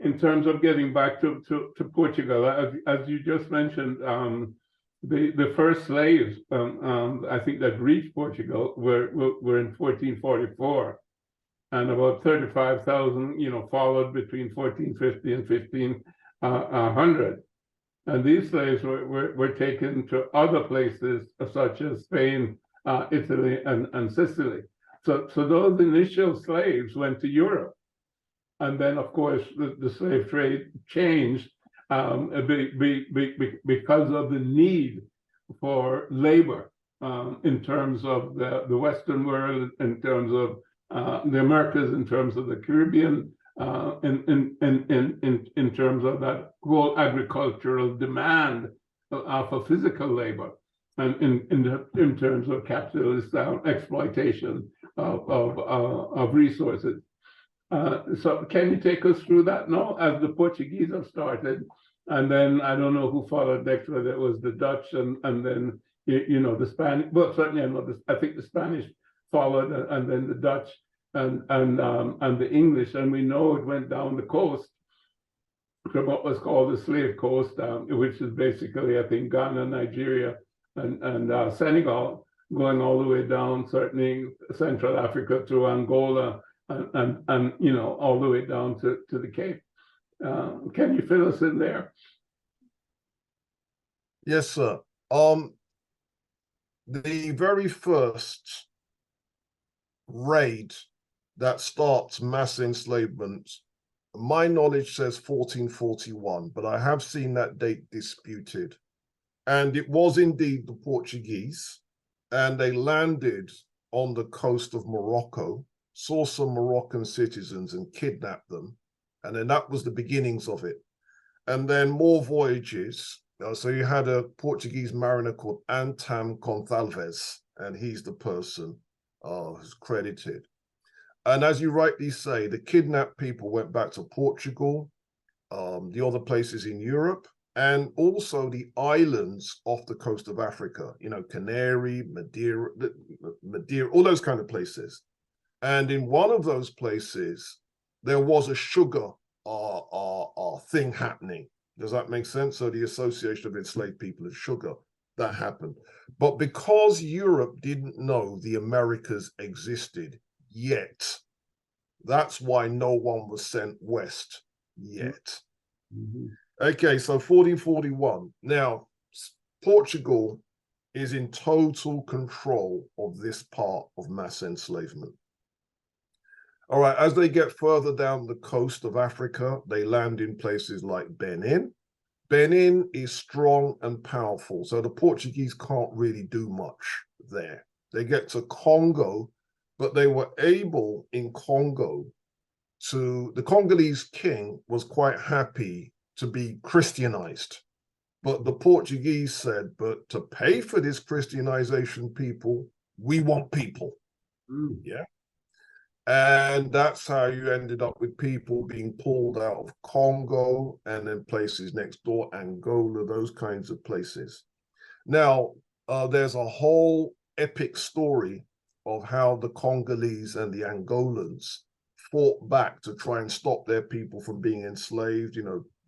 in terms of getting back to Portugal, as you just mentioned, the first slaves, I think, that reached Portugal were in 1444, and about 35,000, followed between 1450 and 1500. And these slaves were taken to other places such as Spain, Italy, and Sicily. So those initial slaves went to Europe. And then, of course, the slave trade changed because of the need for labor in terms of the Western world, in terms of the Americas, in terms of the Caribbean, in terms of that whole agricultural demand for physical labor, and in terms of capitalist exploitation of resources. So can you take us through that now, as the Portuguese have started, and then I don't know who followed next, whether it was the Dutch and then the Spanish. Well, certainly I think the Spanish followed, and then the Dutch and the English, and we know it went down the coast from what was called the Slave Coast, which is basically, I think, Ghana, Nigeria, and Senegal, going all the way down, certainly Central Africa through Angola, and all the way down to the Cape. Can you fill us in there? Yes, sir. The very first raid that starts mass enslavement, my knowledge says 1441, but I have seen that date disputed. And it was indeed the Portuguese, and they landed on the coast of Morocco, saw some Moroccan citizens and kidnapped them. And then that was the beginnings of it. And then more voyages. So you had a Portuguese mariner called Antam Gonçalves, and he's the person who's credited. And as you rightly say, the kidnapped people went back to Portugal, the other places in Europe, and also the islands off the coast of Africa, Canary, Madeira, all those kind of places. And in one of those places, there was a sugar thing happening. Does that make sense? So the association of enslaved people and sugar, that happened. But because Europe didn't know the Americas existed yet, that's why no one was sent west yet. Mm-hmm. Okay, so 1441. Now, Portugal is in total control of this part of mass enslavement. All right, as they get further down the coast of Africa, they land in places like Benin. Benin is strong and powerful, so the Portuguese can't really do much there. They get to Congo, but they were able in Congo the Congolese king was quite happy to be Christianized. But the Portuguese said, but to pay for this Christianization, people, we want people. Yeah. And that's how you ended up with people being pulled out of Congo and then places next door, Angola, those kinds of places. Now, there's a whole epic story of how the Congolese and the Angolans fought back to try and stop their people from being enslaved,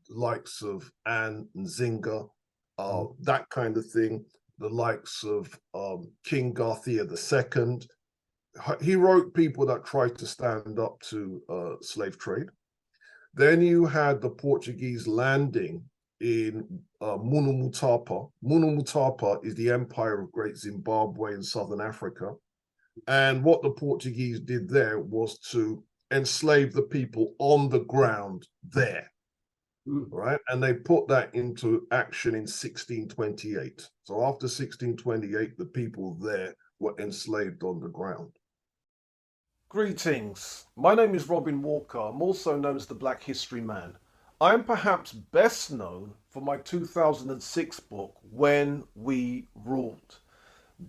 likes of Anne Nzinga, that kind of thing, the likes of King Garcia II. He wrote people that tried to stand up to slave trade. Then you had the Portuguese landing in Munumutapa. Munumutapa is the empire of Great Zimbabwe in southern Africa. And what the Portuguese did there was to enslave the people on the ground there, right? And they put that into action in 1628. So after 1628, the people there were enslaved on the ground. Greetings, my name is Robin Walker. I'm also known as the Black History Man. I am perhaps best known for my 2006 book, When We Ruled.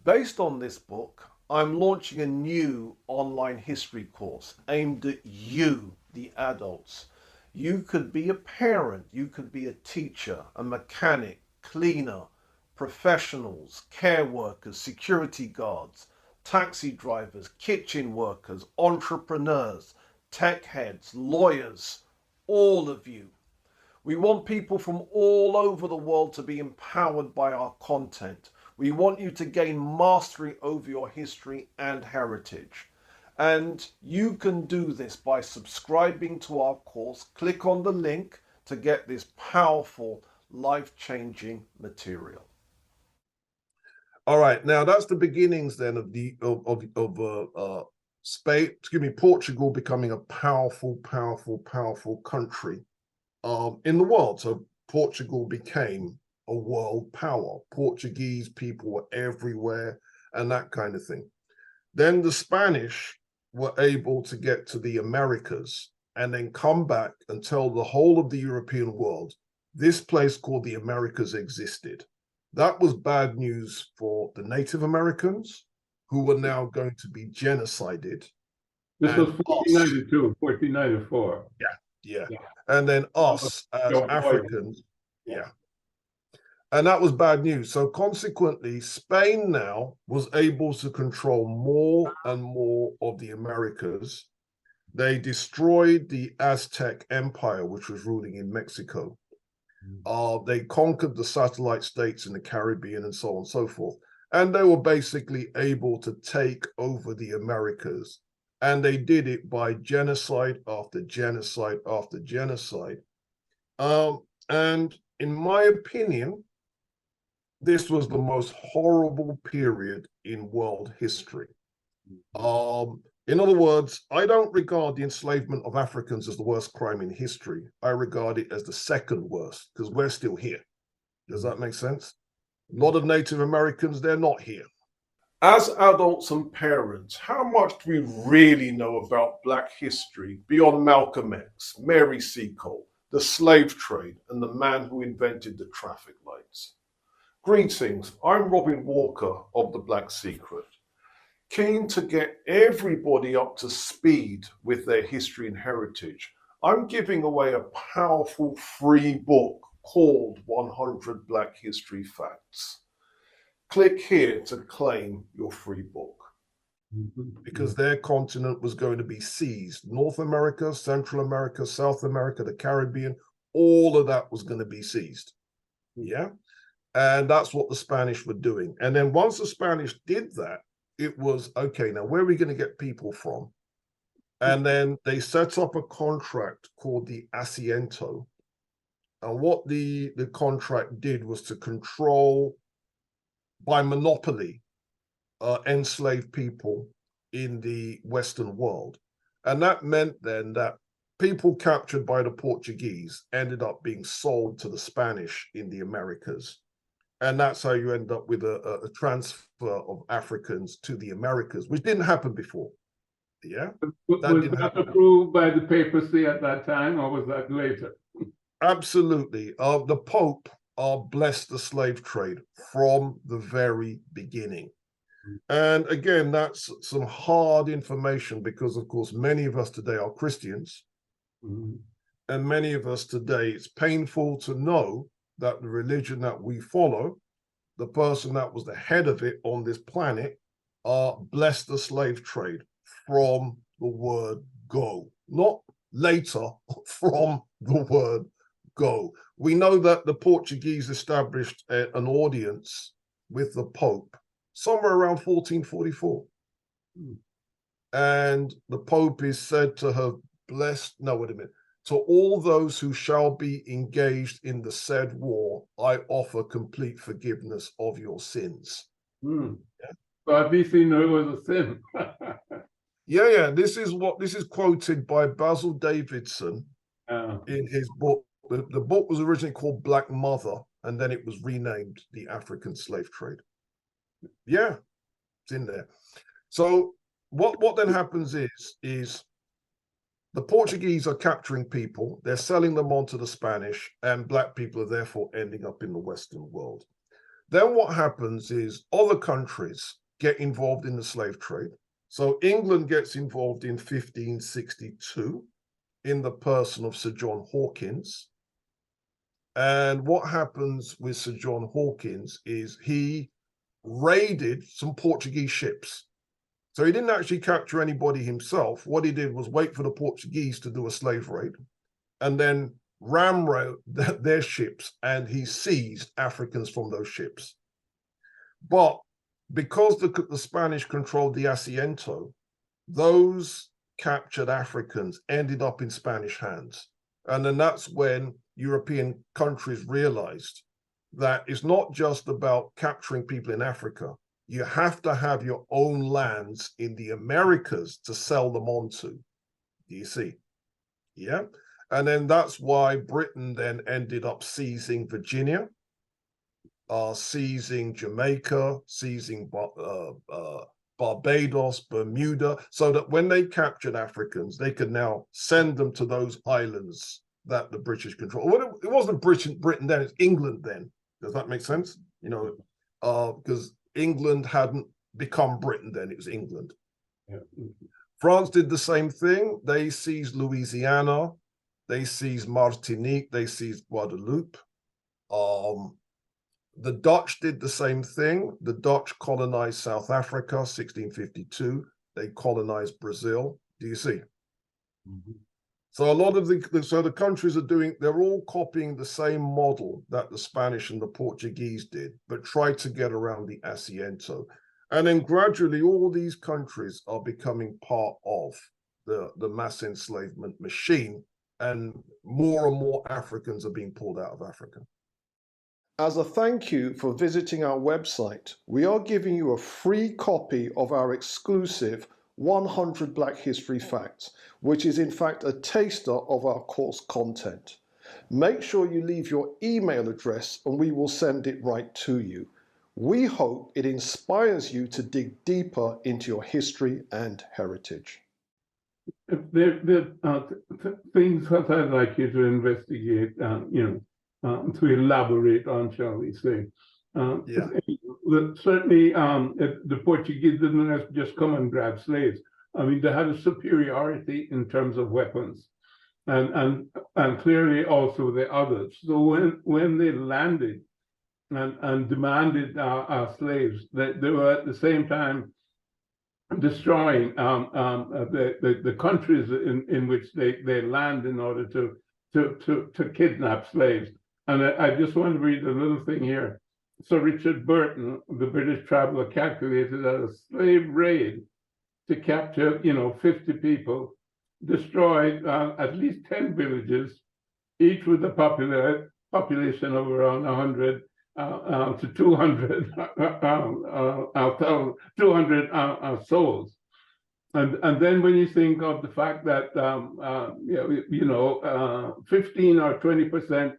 Based on this book, I'm launching a new online history course aimed at you, the adults. You could be a parent, you could be a teacher, a mechanic, cleaner, professionals, care workers, security guards, taxi drivers, kitchen workers, entrepreneurs, tech heads, lawyers, all of you. We want people from all over the world to be empowered by our content. We want you to gain mastery over your history and heritage. And you can do this by subscribing to our course. Click on the link to get this powerful, life-changing material. All right, now that's the beginnings then of Spain, Portugal becoming a powerful country in the world. So Portugal became a world power. Portuguese people were everywhere and that kind of thing. Then the Spanish were able to get to the Americas and then come back and tell the whole of the European world, this place called the Americas existed. That was bad news for the Native Americans, who were now going to be genocided. This was 1492, 1494. Yeah. And then us as Africans, and that was bad news. So consequently, Spain now was able to control more and more of the Americas. They destroyed the Aztec Empire, which was ruling in Mexico. They conquered the satellite states in the Caribbean and so on and so forth. And they were basically able to take over the Americas. And they did it by genocide after genocide after genocide. And in my opinion, this was the most horrible period in world history. In other words, I don't regard the enslavement of Africans as the worst crime in history. I regard it as the second worst, because we're still here. Does that make sense? A lot of Native Americans, they're not here. As adults and parents, how much do we really know about Black history beyond Malcolm X, Mary Seacole, the slave trade, and the man who invented the traffic lights? Greetings, I'm Robin Walker of The Black Secret, keen to get everybody up to speed with their history and heritage. I'm giving away a powerful free book called 100 Black History Facts. Click here to claim your free book. Because their continent was going to be seized. North America, Central America, South America, the Caribbean, all of that was going to be seized. Yeah. And that's what the Spanish were doing. And then once the Spanish did that, it was, okay, now where are we going to get people from? And then they set up a contract called the Asiento. And what the contract did was to control, by monopoly, enslaved people in the Western world. And that meant then that people captured by the Portuguese ended up being sold to the Spanish in the Americas. And that's how you end up with a transfer of Africans to the Americas, which didn't happen before. Yeah. Was that approved by the papacy at that time, or was that later? Absolutely. The Pope blessed the slave trade from the very beginning. And again, that's some hard information because, of course, many of us today are Christians. And many of us today, it's painful to know that the religion that we follow, the person that was the head of it on this planet, blessed the slave trade from the word go. Not later, from the word go. We know that the Portuguese established an audience with the Pope somewhere around 1444. And the Pope is said to have blessed, no, wait a minute, to all those who shall be engaged in the said war, I offer complete forgiveness of your sins. Yeah. So at least he knew it was a sin. Yeah. This is quoted by Basil Davidson in his book. The book was originally called Black Mother, and then it was renamed The African Slave Trade. Yeah, it's in there. So what then happens is the Portuguese are capturing people, they're selling them on to the Spanish, and Black people are therefore ending up in the Western world. Then what happens is other countries get involved in the slave trade. So England gets involved in 1562 in the person of Sir John Hawkins. And what happens with Sir John Hawkins is he raided some Portuguese ships. So he didn't actually capture anybody himself. What he did was wait for the Portuguese to do a slave raid. and then ramrod their ships, and he seized Africans from those ships. But because the Spanish controlled the Asiento, those captured Africans ended up in Spanish hands. And then that's when European countries realized that it's not just about capturing people in Africa. You have to have your own lands in the Americas to sell them onto. Do you see? Yeah. And then that's why Britain then ended up seizing Virginia, seizing Jamaica, seizing Barbados, Bermuda, so that when they captured Africans, they could now send them to those islands that the British control. Well, it wasn't Britain then, it's England then. Does that make sense? You know, because England hadn't become Britain then, it was England. Yeah. France did the same thing. They seized Louisiana, they seized Martinique, they seized Guadeloupe. The Dutch did the same thing. The Dutch colonized South Africa, 1652. They colonized Brazil. Do you see? Mm-hmm. So a lot of the countries are they're all copying the same model that the Spanish and the Portuguese did, but try to get around the Asiento. And then gradually all these countries are becoming part of the mass enslavement machine, and more Africans are being pulled out of Africa. As a thank you for visiting our website, we are giving you a free copy of our exclusive 100 Black History Facts, which is in fact a taster of our course content. Make sure you leave your email address and we will send it right to you. We hope it inspires you to dig deeper into your history and heritage. There things that I'd like you to investigate, to elaborate on, shall we say. Yeah. Certainly, the Portuguese didn't just come and grab slaves. I mean, they had a superiority in terms of weapons, and clearly also the others. So when they landed and demanded slaves, they were at the same time destroying the countries in which they land in order to kidnap slaves. And I just want to read a little thing here. Sir Richard Burton, the British traveler, calculated that a slave raid to capture, 50 people, destroyed at least 10 villages, each with a population of around 100 to 200 souls. And then when you think of the fact that 15 or 20%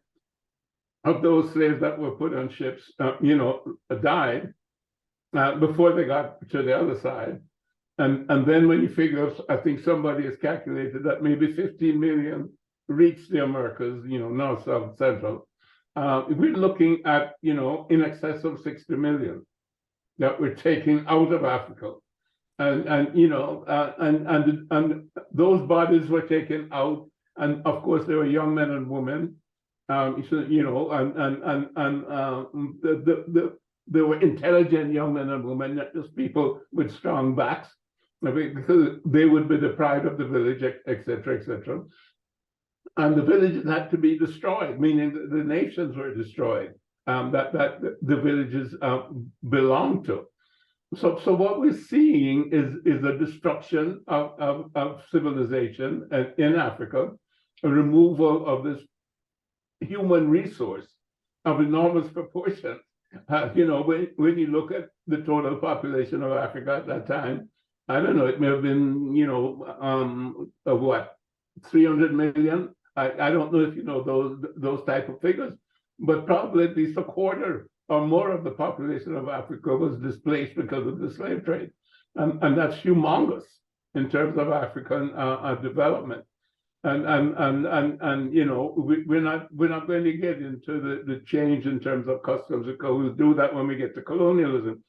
of those slaves that were put on ships, died before they got to the other side. And then when you figure, I think somebody has calculated that maybe 15 million reached the Americas, North, South, Central. We're looking at, in excess of 60 million that were taken out of Africa. And those bodies were taken out. And of course, there were young men and women. There were intelligent young men and women, not just people with strong backs, because they would be the pride of the village, etc., etc. And the villages had to be destroyed, meaning that the nations were destroyed that the villages belonged to. So what we're seeing is a destruction of civilization in Africa, a removal of this human resource of enormous proportions. When you look at the total population of Africa at that time, I don't know, it may have been, 300 million? I don't know if you know those type of figures, but probably at least a quarter or more of the population of Africa was displaced because of the slave trade. And that's humongous in terms of African development. And we're not going to get into the change in terms of customs, because we'll do that when we get to colonialism.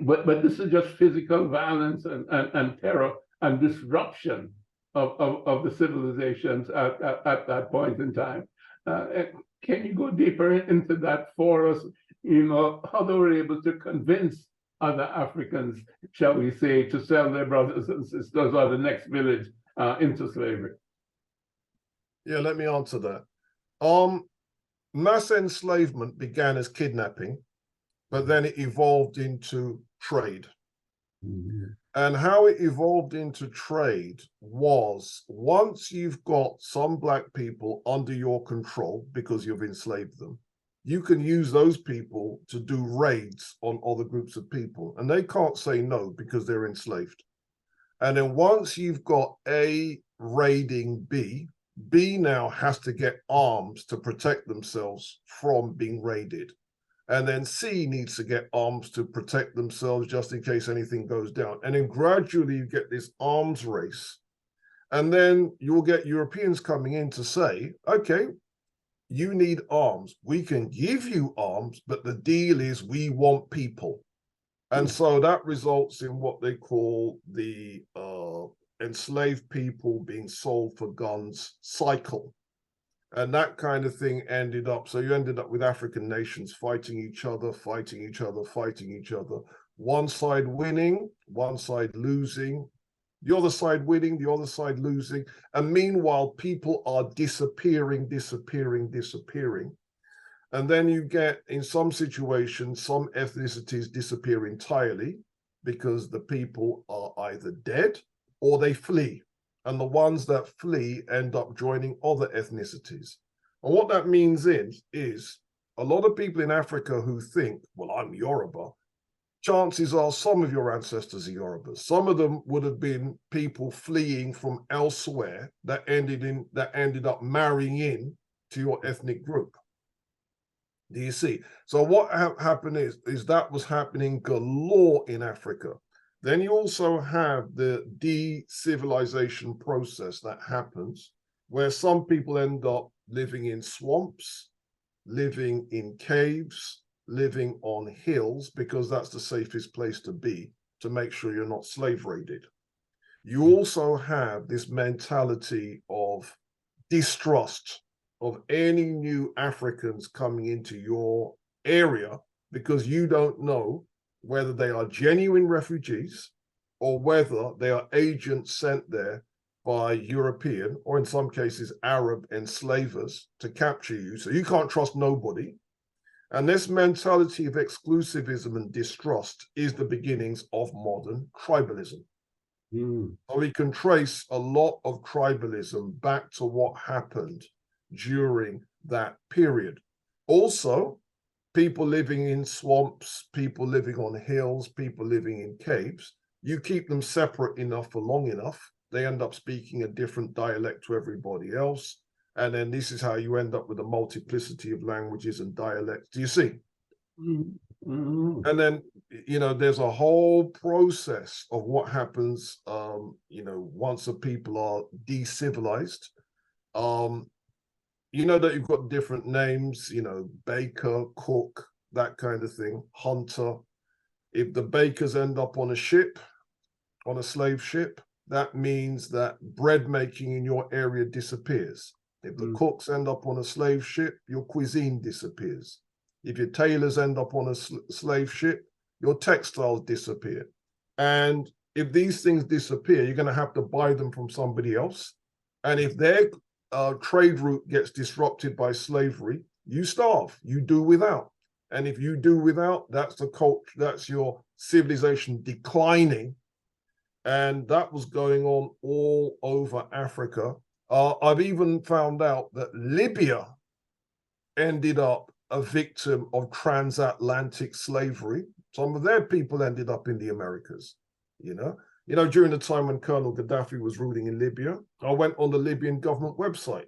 But this is just physical violence and terror and disruption of the civilizations at that point in time. Can you go deeper into that for us? How they were able to convince other Africans, shall we say, to sell their brothers and sisters or the next village into slavery. Yeah, let me answer that. Mass enslavement began as kidnapping, but then it evolved into trade. And how it evolved into trade was, once you've got some Black people under your control because you've enslaved them, you can use those people to do raids on other groups of people, and they can't say no because they're enslaved. And then once you've got A raiding B, B now has to get arms to protect themselves from being raided. And then C needs to get arms to protect themselves just in case anything goes down. And then gradually you get this arms race. And then you'll get Europeans coming in to say, okay, you need arms. We can give you arms, but the deal is we want people. And so that results in what they call the enslaved people being sold for guns cycle. And that kind of thing ended up, so you ended up with African nations fighting each other, fighting each other, fighting each other. One side winning, one side losing, the other side winning, the other side losing. And meanwhile, people are disappearing. And then you get, in some situations, some ethnicities disappear entirely because the people are either dead or they flee. And the ones that flee end up joining other ethnicities. And what that means is a lot of people in Africa who think, well, I'm Yoruba. Chances are some of your ancestors are Yorubas. Some of them would have been people fleeing from elsewhere that ended up marrying in to your ethnic group. Do you see? So what happened is that was happening galore in Africa. Then you also have the de-civilization process that happens, where some people end up living in swamps, living in caves, living on hills, because that's the safest place to be, to make sure you're not slave raided. You also have this mentality of distrust of any new Africans coming into your area, because you don't know whether they are genuine refugees or whether they are agents sent there by European, or in some cases Arab enslavers to capture you. So you can't trust nobody. And this mentality of exclusivism and distrust is the beginnings of modern tribalism. So we can trace a lot of tribalism back to what happened during that period. Also, people living in swamps, people living on hills, people living in caves, you keep them separate enough for long enough, they end up speaking a different dialect to everybody else. And then this is how you end up with a multiplicity of languages and dialects. Do you see? And then, you know, there's a whole process of what happens, you know, once the people are de-civilized. You know that you've got different names, you know, baker, cook, that kind of thing, hunter. If the bakers end up on a ship, on a slave ship, that means that bread making in your area disappears. If the cooks end up on a slave ship, your cuisine disappears. If your tailors end up on a slave ship, your textiles disappear. And if these things disappear, you're going to have to buy them from somebody else. And if their trade route gets disrupted by slavery, you starve, you do without. And if you do without, that's the culture, that's your civilization declining. And that was going on all over Africa. I've even found out that Libya ended up a victim of transatlantic slavery. Some of their people ended up in the Americas, you know. You know, during the time when Colonel Gaddafi was ruling in Libya, I went on the Libyan government website,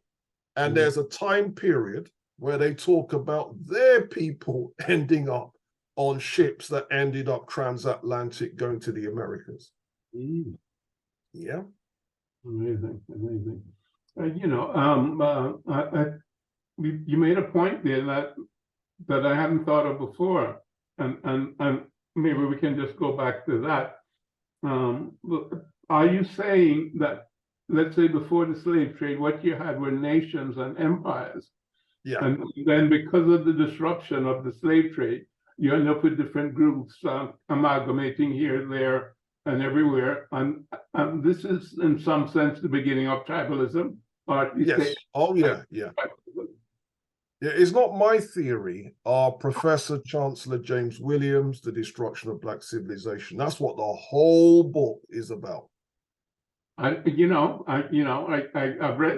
and there's a time period where they talk about their people ending up on ships that ended up transatlantic going to the Americas. Yeah. Amazing, amazing. You know, you made a point there that I hadn't thought of before, and maybe we can just go back to that. Are you saying that, let's say before the slave trade, what you had were nations and empires? Yeah. And then because of the disruption of the slave trade, you end up with different groups amalgamating here, there, and everywhere. And this is, in some sense, the beginning of tribalism. or at least Yes. Oh, yeah, yeah. Yeah, it's not my theory. Professor Chancellor James Williams, The Destruction of Black Civilization. That's what the whole book is about. I've read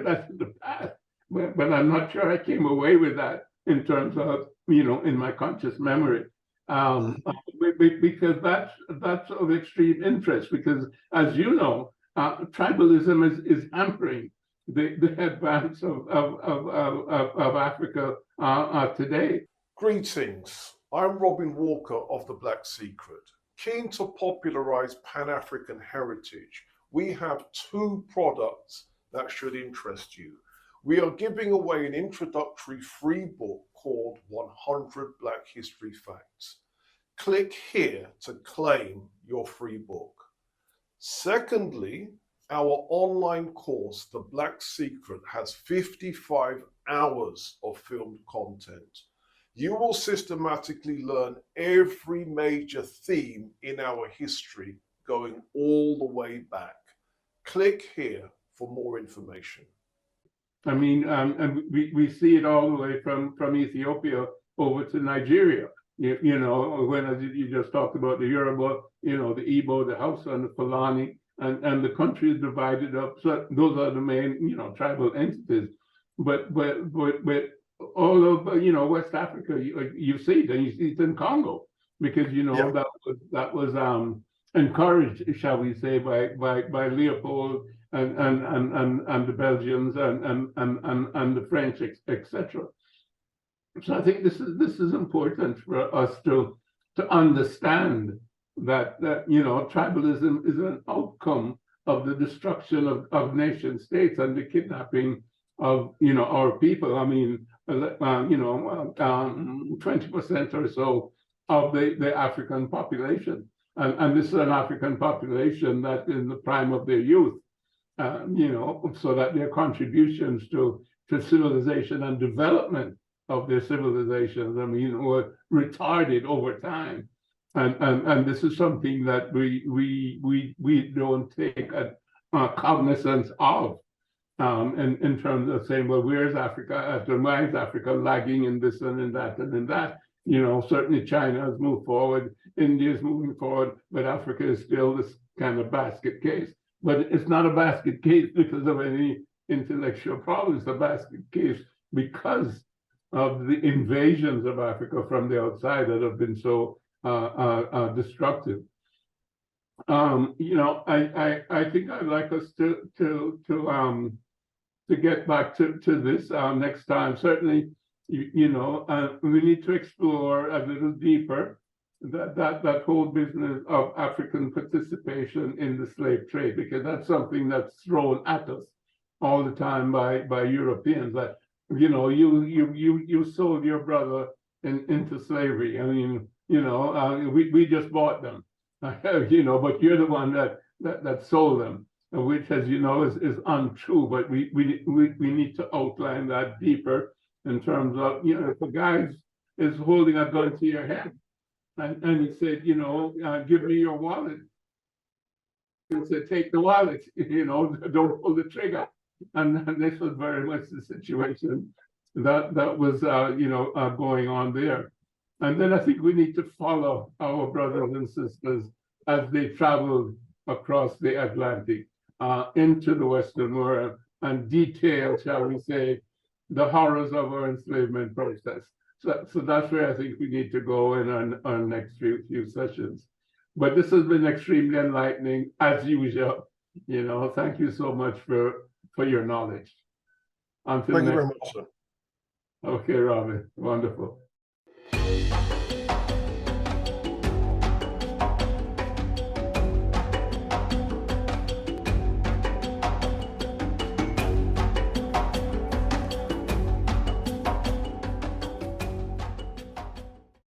that in the past, but I'm not sure I came away with that in terms of, in my conscious memory. Because that's of extreme interest, because as you know, tribalism is hampering the advance of Africa today. Greetings, I'm Robin Walker of The Black Secret. Keen to popularize Pan-African heritage, we have 2 products that should interest you. We are giving away an introductory free book called 100 Black History Facts. Click here to claim your free book. Secondly, our online course, The Black Secret, has 55 hours of filmed content. You will systematically learn every major theme in our history, going all the way back. Click here for more information. I mean, and we see it all the way from Ethiopia over to Nigeria. When, as you just talked about, the Yoruba, the Igbo, the Hausa, and the Fulani, and the country is divided up. So those are the main, tribal entities. But all of West Africa, you see it, and you see it in Congo, because that was encouraged, shall we say, by Leopold and the Belgians and the French, etc. So I think this is important for us to understand that tribalism is an outcome of the destruction of nation states and the kidnapping of our people. I mean, 20% or so of the African population, and this is an African population that in the prime of their youth, so that their contributions to civilization and development of their civilizations, were retarded over time, and this is something that we don't take cognizance of, in terms of saying, well, where's Africa? Why is Africa lagging in this and in that and in that? Certainly China has moved forward, India is moving forward, but Africa is still this kind of basket case. But it's not a basket case because of any intellectual problems. It's a basket case because of the invasions of Africa from the outside that have been so destructive. I think I'd like us to get back to this next time. Certainly, we need to explore a little deeper that whole business of African participation in the slave trade, because that's something that's thrown at us all the time by Europeans. That you sold your brother into slavery. I mean, we just bought them, but you're the one that sold them, which, as you know, is untrue. But we need to outline that deeper in terms of, if a guy is holding a gun to your head and he said, give me your wallet, he said, take the wallet, don't pull the trigger. And this was very much the situation that was going on there. And then I think we need to follow our brothers and sisters as they traveled across the Atlantic into the Western world and detail, shall we say, the horrors of our enslavement process. So that's where I think we need to go in our next few sessions. But this has been extremely enlightening, as usual. Thank you so much for your knowledge. Thank you very much, sir. Okay, Robin. Wonderful.